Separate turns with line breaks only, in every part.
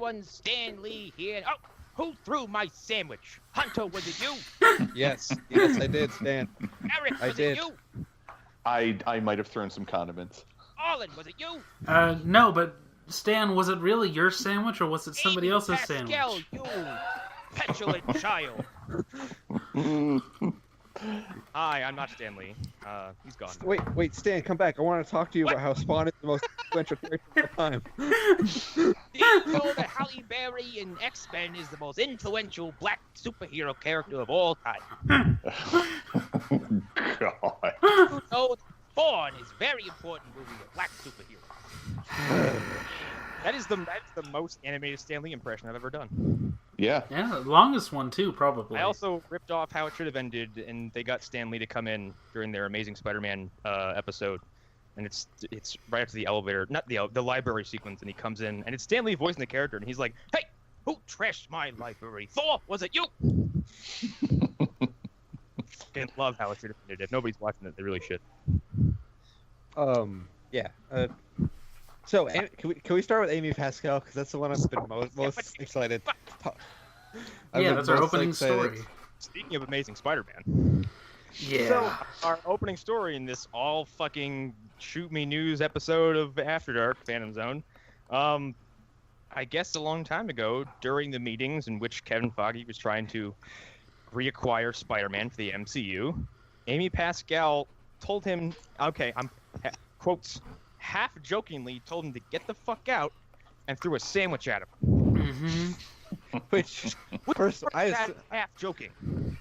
everyone, Stan Lee here. Oh, who threw my sandwich? Hunter, was it you?
Yes, I did, Stan.
Eric, was
did.
it you?
I might have thrown some condiments.
Arlen, was it you?
No, but Stan, was it really your sandwich or was it somebody
Amy
else's
Pascal,
sandwich?
you petulant child. Hi, I'm not Stan Lee. He's gone.
Wait, Stan, come back. I want to talk to you about how Spawn is the most influential character of all time.
Do you know that Halle Berry in X-Men is the most influential black superhero character of all time?
God.
You know that Spawn is a very important movie of black superheroes. That is the most animated Stan Lee impression I've ever done.
Yeah.
Yeah, the longest one too, probably.
I also ripped off how it should have ended, and they got Stan Lee to come in during their Amazing Spider-Man episode, and it's right after the elevator, not the library sequence, and he comes in, and it's Stan Lee voicing the character, and he's like, "Hey, who trashed my library? Thor, was it you?" I love how it should have ended. If nobody's watching it, they really should.
Yeah. So, can we start with Amy Pascal? Because that's the one I've been most excited.
Yeah, that's our opening story.
Speaking of Amazing Spider-Man.
Yeah.
So, our opening story in this all fucking shoot me news episode of After Dark Phantom Zone. I guess a long time ago, during the meetings in which Kevin Feige was trying to reacquire Spider-Man for the MCU, Amy Pascal told him, quotes, half jokingly told him to get the fuck out and threw a sandwich at him.
Mm-hmm.
Which first,
half joking.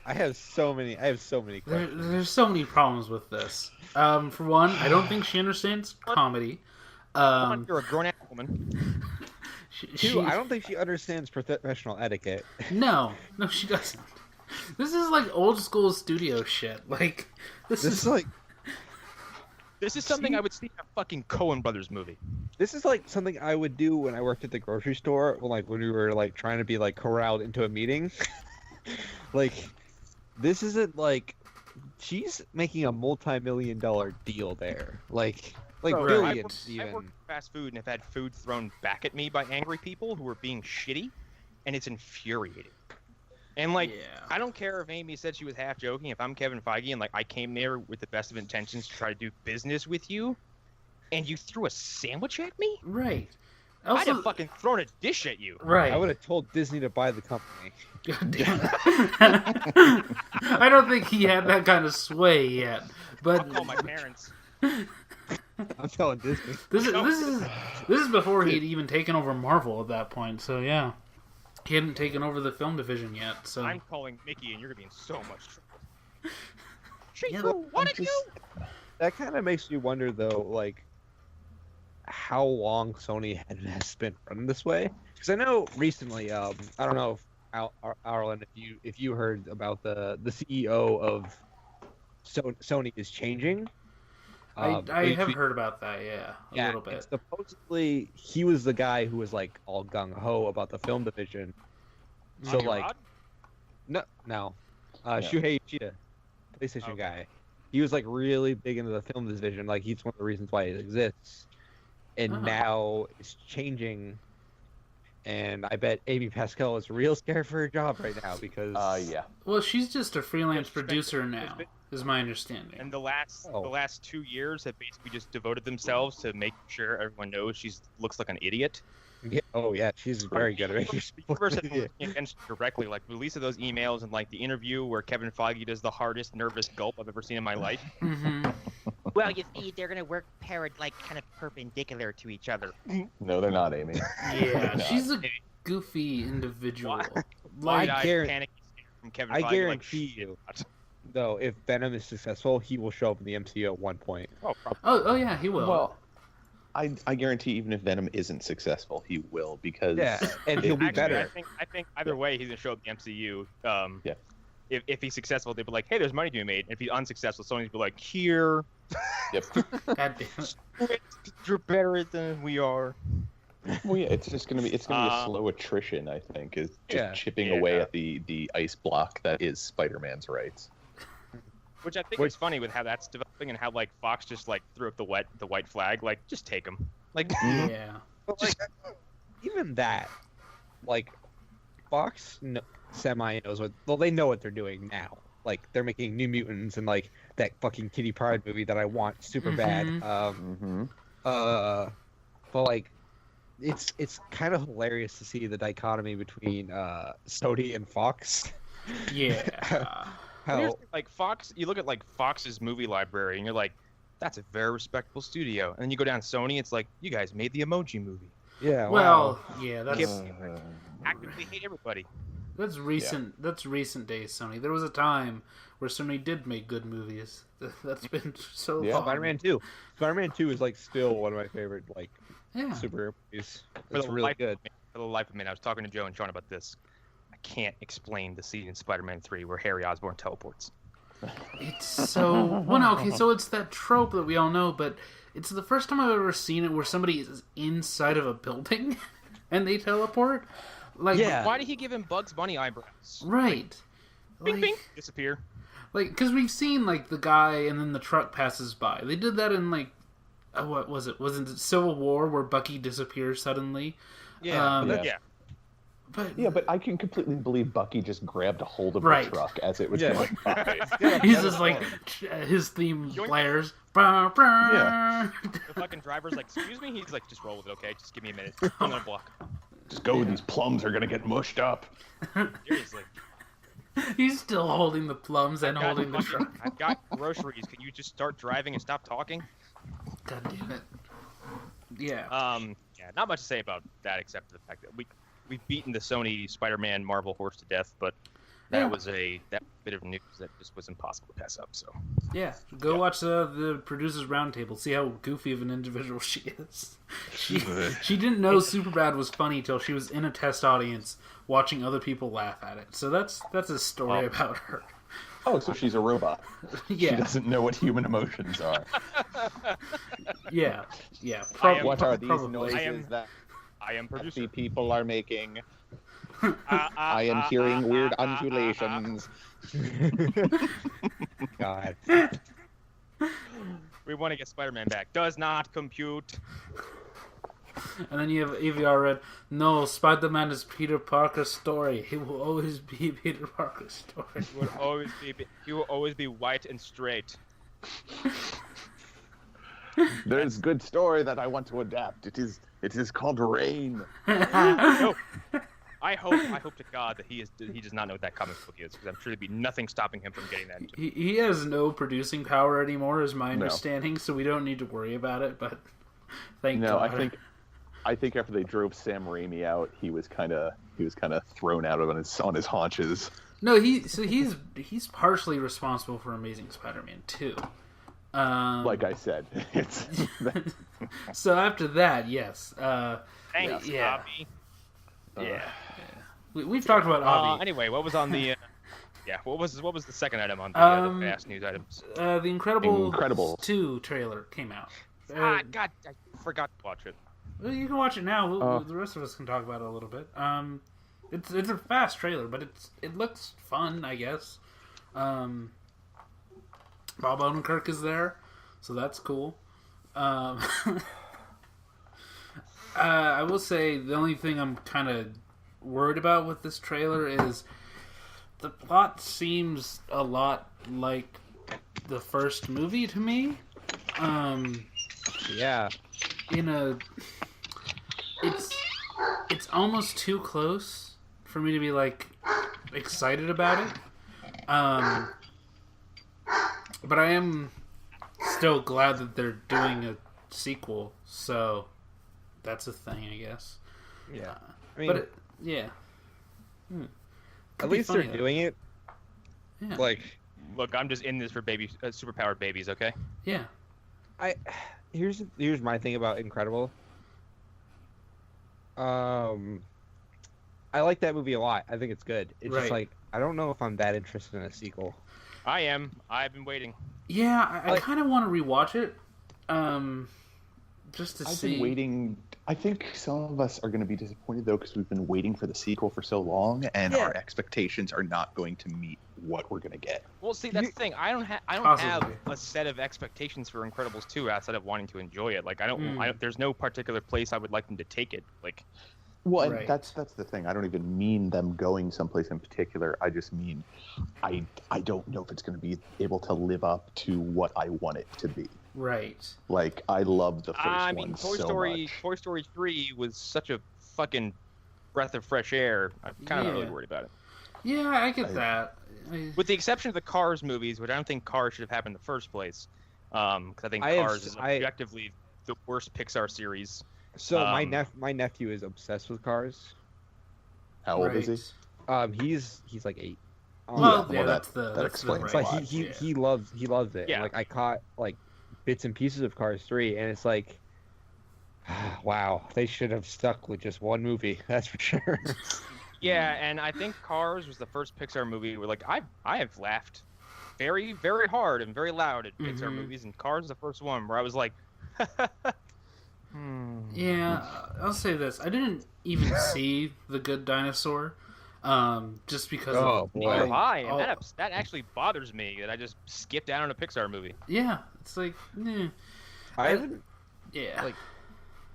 I have so many questions.
There's so many problems with this. For one, I don't think she understands comedy.
You're a grown-ass woman.
Two, I don't think she understands professional etiquette.
No, she doesn't. This is like old school studio shit. Like this is
something I would see in a fucking Coen Brothers movie.
This is like something I would do when I worked at the grocery store, when we were like trying to be like corralled into a meeting. Like, this isn't like she's making a multi-million-dollar deal there. Like billions even.
I worked in fast food and have had food thrown back at me by angry people who are being shitty, and it's infuriating. And like, I don't care if Amy said she was half joking. If I'm Kevin Feige and like I came there with the best of intentions to try to do business with you, and you threw a sandwich at me,
right?
Also, I'd have fucking thrown a dish at you.
Right.
I would have told Disney to buy the company.
God damn it. I don't think he had that kind of sway yet. But
I'll call my parents.
I'm telling Disney.
This is before he'd even taken over Marvel at that point. So yeah, he hadn't taken over the film division yet. So
I'm calling Mickey, and you're gonna be in so much trouble.
That kind of makes you wonder, though, like how long Sony has been running this way. Because I know recently, I don't know if Arlen, if you heard about the CEO of Sony is changing.
I have heard about that, a little bit.
Supposedly, he was the guy who was like all gung ho about the film division. So like, no, Shuhei Yoshida, PlayStation guy. He was like really big into the film division. Like he's one of the reasons why it exists. And now it's changing. And I bet Amy Pascal is real scared for her job right now because.
Well, she's just a freelance producer now, is my understanding.
And the last 2 years have basically just devoted themselves to making sure everyone knows she looks like an idiot.
Yeah, she's very good at making
sure. Against directly, like the release of those emails and like the interview where Kevin Feige does the hardest nervous gulp I've ever seen in my life.
Mm-hmm.
Well, you see, they're gonna work kind of perpendicular to each other.
No, they're not, Amy.
Yeah, she's a goofy individual.
I
guarantee
you, though, if Venom is successful, he will show up in the MCU at one point.
Oh yeah, he will.
Well, I guarantee even if Venom isn't successful, he will because
and he'll be better.
I think either way he's gonna show up in the MCU. If he's successful, they'll be like, "Hey, there's money to be made." And if he's unsuccessful, Sony's be like, "Here."
Yep.
God damn it.
You're better than we are.
Well, yeah, it's gonna be a slow attrition. I think is just chipping away at the ice block that is Spider-Man's rights.
Which I think is funny with how that's developing and how like Fox just like threw up the white flag, like just take him. Like
yeah.
But like even that, like Fox semi knows what. Well, they know what they're doing now. Like they're making New Mutants and like that fucking Kitty Pryde movie that I want super bad. But like, it's kind of hilarious to see the dichotomy between Sony and Fox.
Yeah.
Like Fox, you look at like Fox's movie library and you're like, that's a very respectable studio. And then you go down Sony, it's like, you guys made the Emoji Movie.
Yeah.
Well, yeah, that's
actively hate everybody.
That's recent. Yeah. That's recent days, Sony. There was a time where Sony did make good movies. That's been so long.
Spider-Man 2. Spider-Man 2 is like still one of my favorite superhero movies. It's really good.
For the life of me, I was talking to Joe and Sean about this. I can't explain the scene in Spider-Man 3 where Harry Osborn teleports.
It's so so it's that trope that we all know, but it's the first time I've ever seen it where somebody is inside of a building and they teleport. Like,
why did he give him Bugs Bunny eyebrows?
Right.
Bing, bing, disappear.
Like, because we've seen like the guy and then the truck passes by. They did that in like, what was it? Wasn't it Civil War where Bucky disappears suddenly?
Yeah.
But I can completely believe Bucky just grabbed a hold of the truck as it was going by.
He's just like, his theme blares. The
fucking driver's like, excuse me? He's like, just roll with it, okay? Just give me a minute. I'm gonna block.
Just go, these plums are gonna get mushed up.
Seriously.
He's still holding the plums and holding the truck.
I've got groceries. Can you just start driving and stop talking?
God damn it. Yeah.
Not much to say about that except for the fact that we've beaten the Sony Spider-Man Marvel horse to death, but that was that bit of news that just was impossible to pass up. So
go watch the producers roundtable. See how goofy of an individual she is. She didn't know Superbad was funny till she was in a test audience watching other people laugh at it. So that's a story about her.
Oh, so she's a robot.
Yeah.
She doesn't know what human emotions are.
Yeah.
What are these noises that
I am producer.
People are making? I am hearing weird undulations.
God.
We want to get Spider-Man back. Does not compute.
And then you have AVR read, no, Spider-Man is Peter Parker's story. He will always be Peter Parker's story.
He will always be white and straight.
There's good story that I want to adapt. It is called Rain.
No. I hope to God that he does not know what that comic book is, because I'm sure there'd be nothing stopping him from getting that.
He has no producing power anymore, is my understanding, so we don't need to worry about it. But thank God.
I think after they drove Sam Raimi out, he was kind of thrown out on his haunches.
No, he's partially responsible for Amazing Spider-Man 2.
Like I said, it's
so after that, yes.
Thanks, Avi.
We've talked about Avi.
Anyway, what was on the? What was the second item on the fast news items?
The Incredibles 2 trailer came out.
God, I forgot to watch it.
Well, you can watch it now. The rest of us can talk about it a little bit. It's a fast trailer, but it looks fun, I guess. Bob Odenkirk is there, so that's cool. I will say the only thing I'm kind of worried about with this trailer is the plot seems a lot like the first movie to me. It's almost too close for me to be like excited about it. But I am still glad that they're doing a sequel, so that's a thing, I guess.
Yeah. I mean, at least they're doing it.
Yeah.
Like,
look, I'm just in this for superpowered babies, okay?
Yeah.
Here's my thing about Incredible. I like that movie a lot. I think it's good. It's just like, I don't know if I'm that interested in a sequel.
I am. I've been waiting.
Yeah, I kind of want to rewatch it. Just to see.
I've been waiting. I think some of us are going to be disappointed though, because we've been waiting for the sequel for so long, and our expectations are not going to meet what we're going to get.
Well, see, that's the thing. I don't have a set of expectations for Incredibles 2 outside of wanting to enjoy it. Like, there's no particular place I would like them to take it. Like,
Well, and that's the thing. I don't even mean them going someplace in particular. I just mean I don't know if it's going to be able to live up to what I want it to be.
Right.
Like, I love the first one
I mean,
so much.
Toy Story 3 was such a fucking breath of fresh air. I'm kind of not really worried about it.
Yeah, I get that.
With the exception of the Cars movies, which I don't think Cars should have happened in the first place. Because I think Cars is objectively the worst Pixar series.
So my nephew is obsessed with Cars.
How old is he?
He's like 8.
That explains a lot.
He loves it.
Yeah.
Like I caught like bits and pieces of Cars 3, and it's like, wow, they should have stuck with just one movie. That's for sure.
Yeah, and I think Cars was the first Pixar movie where, like, I have laughed very, very hard and very loud at Pixar movies, and Cars is the first one where I was like,
Yeah, I'll say this. I didn't even see The Good Dinosaur, just because
that actually bothers me that I just skipped out on a Pixar movie.
Yeah, it's like,
I haven't...
Yeah.
Like,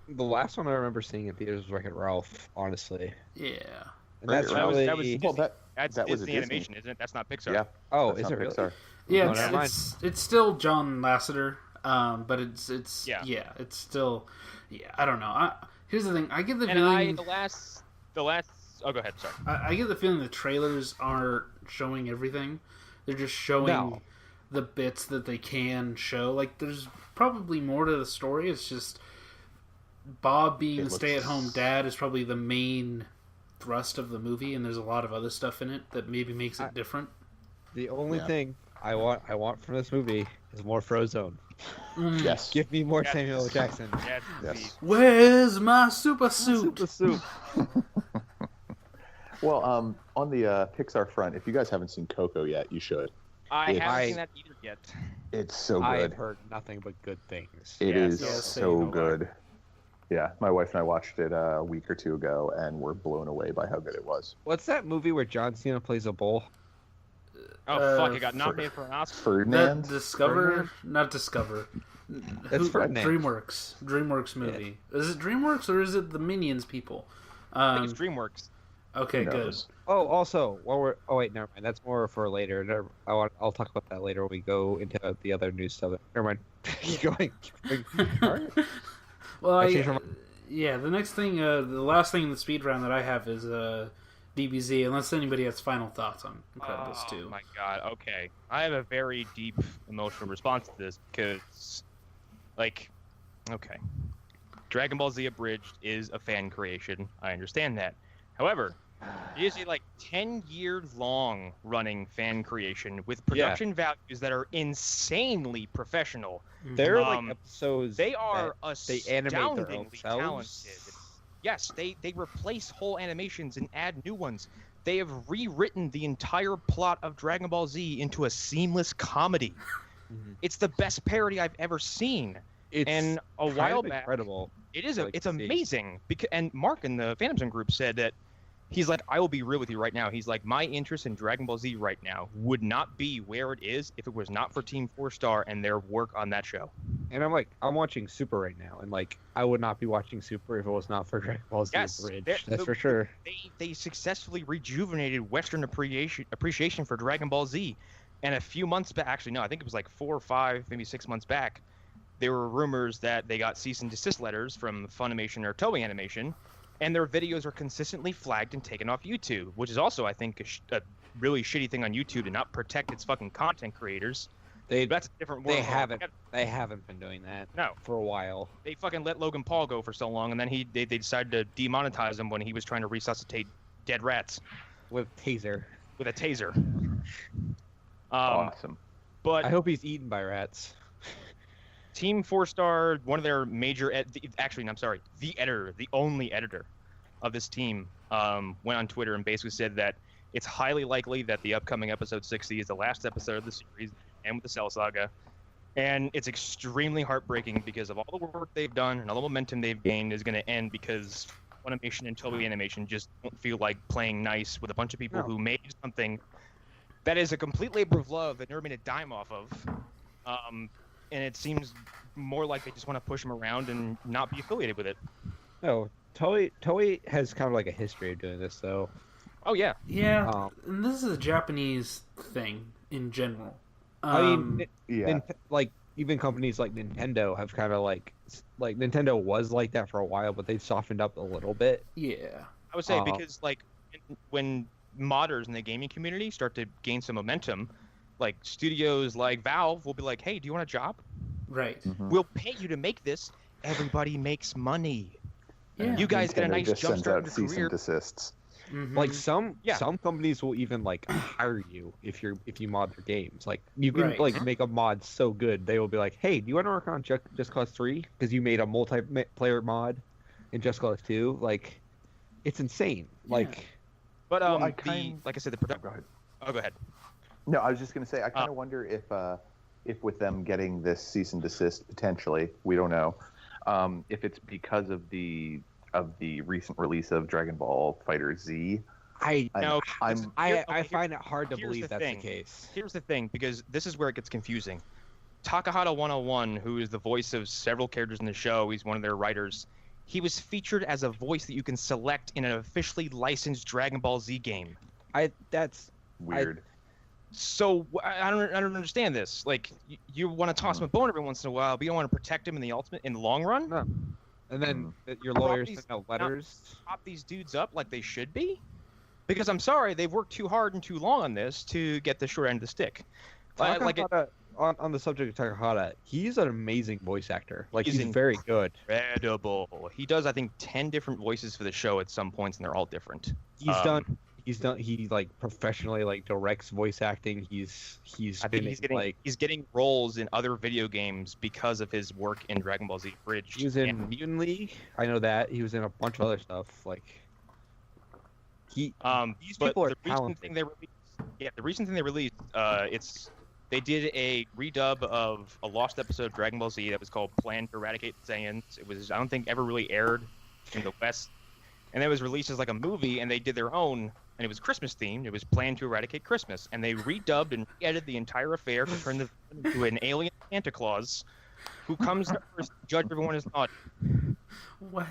the last one I remember seeing in theaters was Wreck-It Ralph, honestly.
Yeah.
And that's
that's Disney animation, isn't it? That's not Pixar.
Yeah.
Oh, is it really?
Pixar.
Yeah, it's still John Lasseter, but it's still, I don't know. Here's the thing. I get the feeling
the last. Oh, go ahead. Sorry.
I get the feeling the trailers aren't showing everything. They're just showing the bits that they can show. Like, there's probably more to the story. It's just Bob being a stay-at-home dad is probably the main thrust of the movie, and there's a lot of other stuff in it that maybe makes it different.
The only thing I want from this movie is more Frozone.
Yes.
Give me more Samuel L. Jackson.
Yes.
Where's my super suit?
Well, on the Pixar front, if you guys haven't seen Coco yet, you should.
I haven't seen that either yet.
It's so good.
I've heard nothing but good things.
It is so good. Yeah, my wife and I watched it a week or two ago, and we're blown away by how good it was.
What's that movie where John Cena plays a bull?
Oh, fuck, it got nominated for an Oscar.
Ferdinand?
Not Discover.
That's Ferdinand.
DreamWorks movie. Yeah. Is it DreamWorks or is it the Minions people?
I think it's DreamWorks.
Okay, good.
Oh, also, wait, never mind. That's more for later. I'll talk about that later when we go into the other news stuff. Never mind. Keep going. All right.
Well, the next thing, the last thing in the speed round that I have is DBZ, unless anybody has final thoughts on Incredibles 2.
Oh my god, okay. I have a very deep emotional response to this because, okay. Dragon Ball Z Abridged is a fan creation. I understand that. However, it is a 10-year-long running fan creation with production values that are insanely professional.
They're episodes.
They are
astoundingly
talented. Yes, they replace whole animations and add new ones. They have rewritten the entire plot of Dragon Ball Z into a seamless comedy. It's the best parody I've ever seen. And a while back,
incredible.
It is it's amazing. And Mark in the Phantom Zone group said that he's like, I will be real with you right now. He's like, my interest in Dragon Ball Z right now would not be where it is if it was not for Team 4-Star and their work on that show.
And I'm watching Super right now, and I would not be watching Super if it was not for Dragon Ball Z Abridged. That's for sure.
They successfully rejuvenated Western appreciation for Dragon Ball Z. And a few months back, actually, no, I think it was 4 or 5, maybe 6 months back, there were rumors that they got cease and desist letters from Funimation or Toei Animation, and their videos are consistently flagged and taken off YouTube, which is also, I think, a really shitty thing on YouTube to not protect its fucking content creators. That's a different world.
They haven't been doing that for a while.
They fucking let Logan Paul go for so long, and then they decided to demonetize him when he was trying to resuscitate dead rats.
With a taser.
Awesome.
But
I hope he's eaten by rats.
Team 4-Star, one of their major... the only editor of this team, went on Twitter and basically said that it's highly likely that the upcoming episode 60 is the last episode of the series, and with the Cell Saga. And it's extremely heartbreaking because of all the work they've done and all the momentum they've gained is going to end because Funimation and Toei Animation just don't feel like playing nice with a bunch of people who made something that is a complete labor of love that never made a dime off of. And it seems more like they just want to push them around and not be affiliated with it.
No, Toei has kind of like a history of doing this, though.
Oh yeah,
Yeah, and this is a Japanese thing in general.
I mean,
Yeah.
like even companies like Nintendo have kind of like Nintendo was like that for a while, but they've softened up a little bit.
yeah,
I would say because like when modders in the gaming community start to gain some momentum, like studios like Valve will be like, "Hey, do you want a job?
right.
Mhm.
We'll pay you to make this. Everybody makes money.
Yeah.
You guys get a
Nintendo
nice
just
jump
sends
start in
out
your
cease
career."
and desists.
Mhm.
Like some
Yeah.
companies will even like hire you if you mod their games. Like you can
Right.
like make a mod so good they will be like, "Hey, do you want to work on Just Cause 3 because you made a multiplayer mod in Just Cause 2?" Like it's insane. Like
But
Well,
like I said, the production.
Go ahead.
Oh, go ahead.
No, I was just going to say, I kind of wonder if with them getting this cease and desist potentially, we don't know, if it's because of the recent release of Dragon Ball Fighter Z.
I
find
it hard to
here's
believe
the
that's
thing.
the case.
Here's the thing, because this is where it gets confusing. Takahata 101, who is the voice of several characters in the show, he's one of their writers. He was featured as a voice that you can select in an officially licensed Dragon Ball Z game.
That's
Weird.
So I don't understand this. Like you want to toss him a bone every once in a while, but you don't want to protect him in the long run.
No. And then your lawyers send out letters.
Prop these dudes up like they should be, because I'm sorry, they've worked too hard and too long on this to get the short end of the stick.
On the subject of Takahata, he's an amazing voice actor. Like he's
He's
very good.
Incredible. He does, I think, 10 different voices for the show at some points, and they're all different.
He like professionally like directs voice acting.
I think he's getting roles in other video games because of his work in Dragon Ball Z Bridge.
He was in Mutant League. I know that. He was in a bunch of other stuff. Like these people are talented.
The recent thing they released, they did a redub of a lost episode of Dragon Ball Z that was called Plan to Eradicate Saiyans. It was, I don't think, ever really aired in the West. And it was released as like a movie, and they did their own, and it was Christmas themed. It was Plan to Eradicate Christmas. And they redubbed and re-edited the entire affair to turn the villain into an alien Santa Claus who comes first to judge everyone as naughty.
What?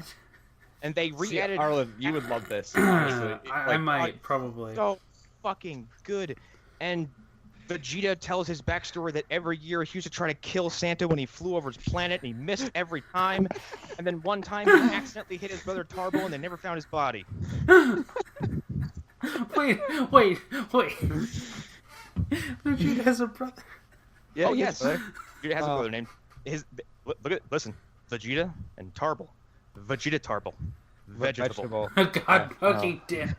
And they re-edited...
Arlen, you would love this. Honestly.
I might, probably.
So fucking good. And Vegeta tells his backstory that every year he used to try to kill Santa when he flew over his planet, and he missed every time. And then one time he accidentally hit his brother Tarbo, and they never found his body.
Wait. Vegeta has a brother.
Yeah,
Oh yes,
brother.
Vegeta has a brother named listen, Vegeta and Tarble, Vegeta Tarble, vegetable.
God fucking damn.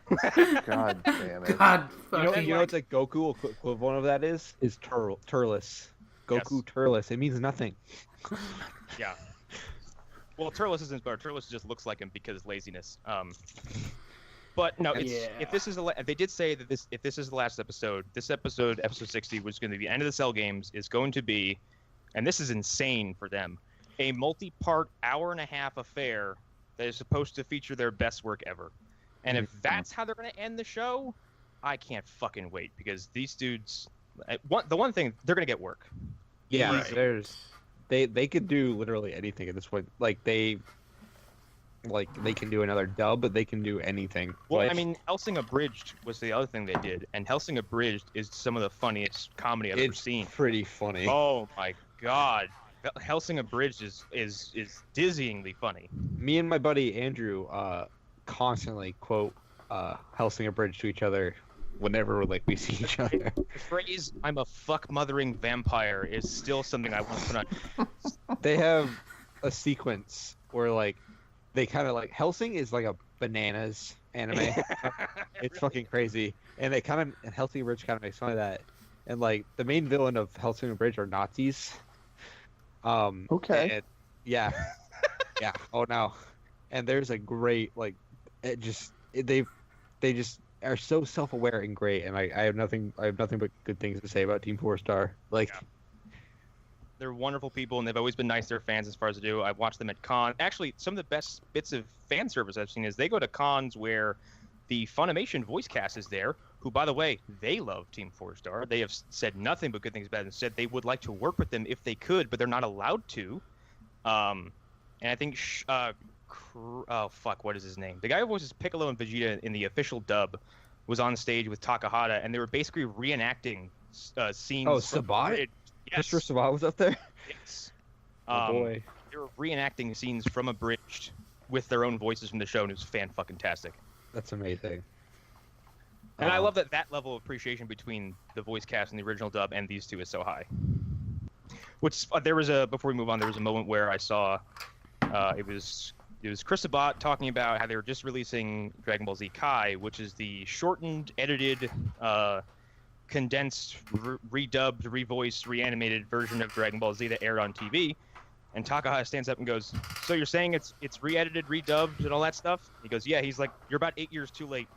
God damn it.
God
You
fucking.
know what the Goku equivalent of that is? Is Turles. Goku
Yes.
Turles. It means nothing.
Yeah. Well, Turles isn't better. Turles just looks like him because laziness. But no, if this is they did say that if this is the last episode, this episode 60, was going to be the end of the Cell games, is going to be, and this is insane for them, a multi-part hour-and-a-half affair that is supposed to feature their best work ever. And if that's how they're going to end the show, I can't fucking wait, because these dudes, the one thing, they're going to get work.
Yeah,
Right.
they could do literally anything at this point. They can do another dub, but they can do anything.
Well,
Like,
I mean, Hellsing Abridged was the other thing they did, and Hellsing Abridged is some of the funniest comedy I've ever
it's
seen.
pretty funny.
Oh my god, Hellsing Abridged is dizzyingly funny.
Me and my buddy Andrew constantly quote Hellsing Bridge to each other whenever like we see each other.
The phrase "I'm a fuck mothering vampire" is still something I want to put on.
They have a sequence where like they kind of like Hellsing is like a bananas anime. It's fucking crazy, and Hellsing Bridge kind of makes fun of that. And like the main villain of Hellsing Bridge are Nazis.
Okay.
And, yeah. Oh no. And there's a great like they just are so self-aware and great, and I have nothing but good things to say about Team 4-Star. Like.
Yeah. They're wonderful people, and they've always been nice to their fans as far as I do. I've watched them at cons. Actually, some of the best bits of fan service I've seen is they go to cons where the Funimation voice cast is there, who, by the way, they love Team 4-Star. They have said nothing but good things about it, and said they would like to work with them if they could, but they're not allowed to. And I think oh fuck, what is his name? The guy who voices Piccolo and Vegeta in the official dub was on stage with Takahata, and they were basically reenacting scenes.
Oh, Sabat?
Yes.
Christopher Sabat was up there?
Yes.
Oh, boy.
They were reenacting scenes from Abridged with their own voices from the show, and it was fan-fucking-tastic.
That's amazing.
And I love that level of appreciation between the voice cast and the original dub and these two is so high. Which before we move on, there was a moment where I saw it was Chris Sabat talking about how they were just releasing Dragon Ball Z Kai, which is the shortened, edited, condensed, redubbed, revoiced, reanimated version of Dragon Ball Z that aired on TV. And Takahata stands up and goes, "So you're saying it's re-edited, redubbed, and all that stuff?" He goes, "Yeah." He's like, "You're about 8 years too late."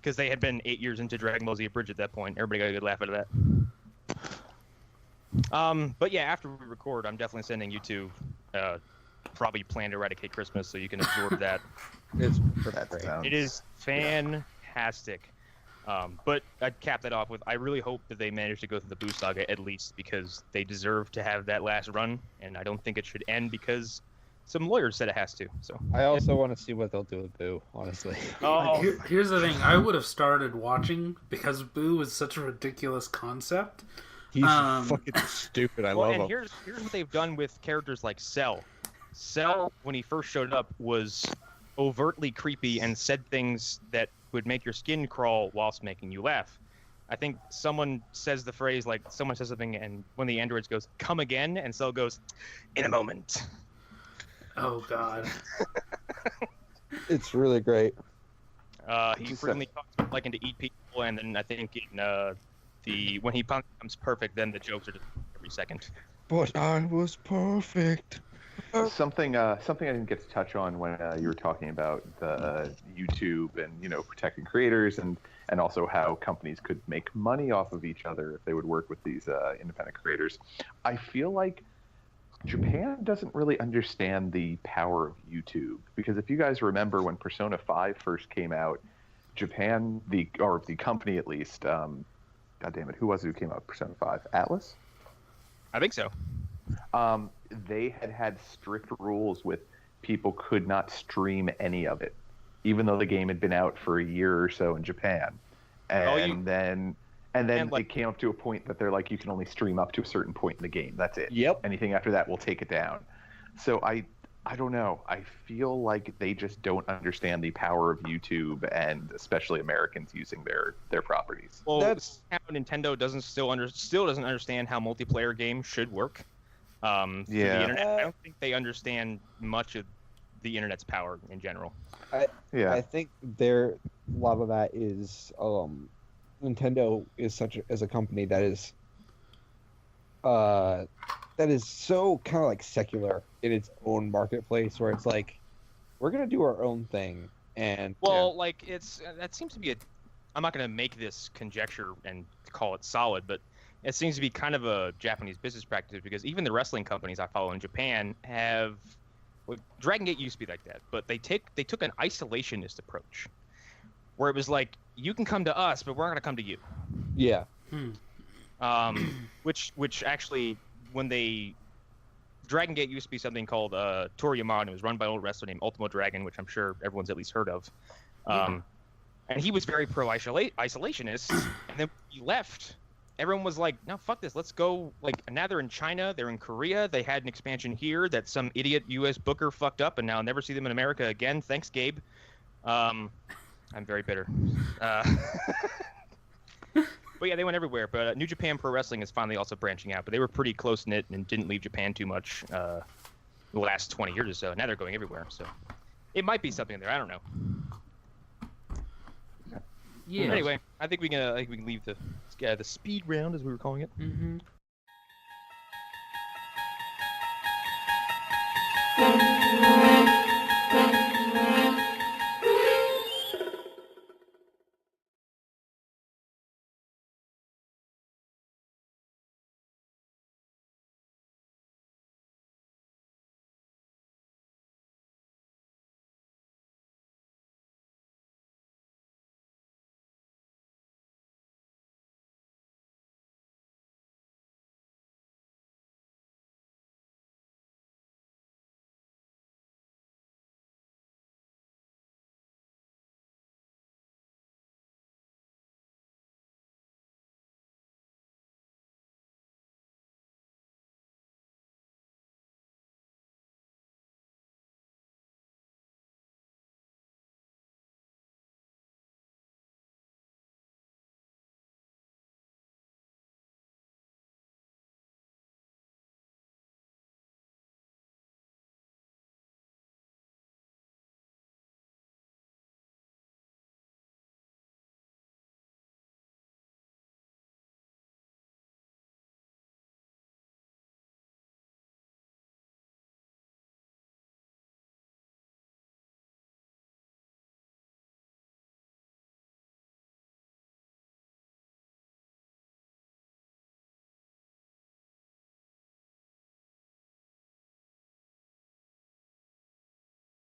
Because they had been 8 years into Dragon Ball Z Abridged at that point. Everybody got a good laugh out of that. But yeah, after we record, I'm definitely sending you two probably Plan to Eradicate Christmas so you can absorb that.
It's great.
It is fantastic. But I'd cap that off with, I really hope that they manage to go through the Boo saga at least, because they deserve to have that last run, and I don't think it should end because some lawyers said it has to. So
I also want to see what they'll do with Boo, honestly.
Here's the thing. I would have started watching because Boo is such a ridiculous concept.
He's fucking stupid. I love him.
Here's what they've done with characters like Cell. Cell, when he first showed up, was overtly creepy and said things that would make your skin crawl whilst making you laugh. I think someone says the phrase, like, someone says something, and one of the androids goes, "Come again," and Cell goes, "In a moment."
Oh, God.
It's really great.
He frequently talks about liking to eat people, and then I think in when he becomes perfect, then the jokes are just every second.
But I was perfect.
Something I didn't get to touch on when you were talking about the YouTube and protecting creators and also how companies could make money off of each other if they would work with these independent creators. I feel like Japan doesn't really understand the power of YouTube, because if you guys remember when Persona 5 first came out, Japan, the company at least, God damn it, who was it who came out with Persona 5? Atlas?
I think so.
They had strict rules with people could not stream any of it, even though the game had been out for a year or so in Japan. And then it came up to a point that they're like, you can only stream up to a certain point in the game. That's it.
Yep.
Anything after that, we'll take it down. So I don't know. I feel like they just don't understand the power of YouTube, and especially Americans using their properties.
Well, that's how Nintendo still doesn't understand how multiplayer games should work. Through the internet. I don't think they understand much of the internet's power in general.
I think a lot of that is Nintendo is as a company that is so kind of like secular in its own marketplace, where it's like, we're gonna do our own thing. And
like that seems to be I'm not gonna make this conjecture and call it solid, but it seems to be kind of a Japanese business practice, because even the wrestling companies I follow in Japan have, Dragon Gate used to be like that, but they took an isolationist approach, where it was like, you can come to us, but we're not going to come to you.
Yeah.
Which actually, Dragon Gate used to be something called Toriyama. It was run by an old wrestler named Ultimo Dragon, which I'm sure everyone's at least heard of. And he was very pro-isolationist, and then when he left, everyone was like, no, fuck this. Let's go. Like, now they're in China. They're in Korea. They had an expansion here that some idiot U.S. booker fucked up, and now I'll never see them in America again. Thanks, Gabe. I'm very bitter. But yeah, they went everywhere. But New Japan Pro Wrestling is finally also branching out. But they were pretty close-knit and didn't leave Japan too much the last 20 years or so. Now they're going everywhere. So it might be something there. I don't know. Yeah. Anyway, I think we can leave the speed round, as we were calling it.
Mm-hmm.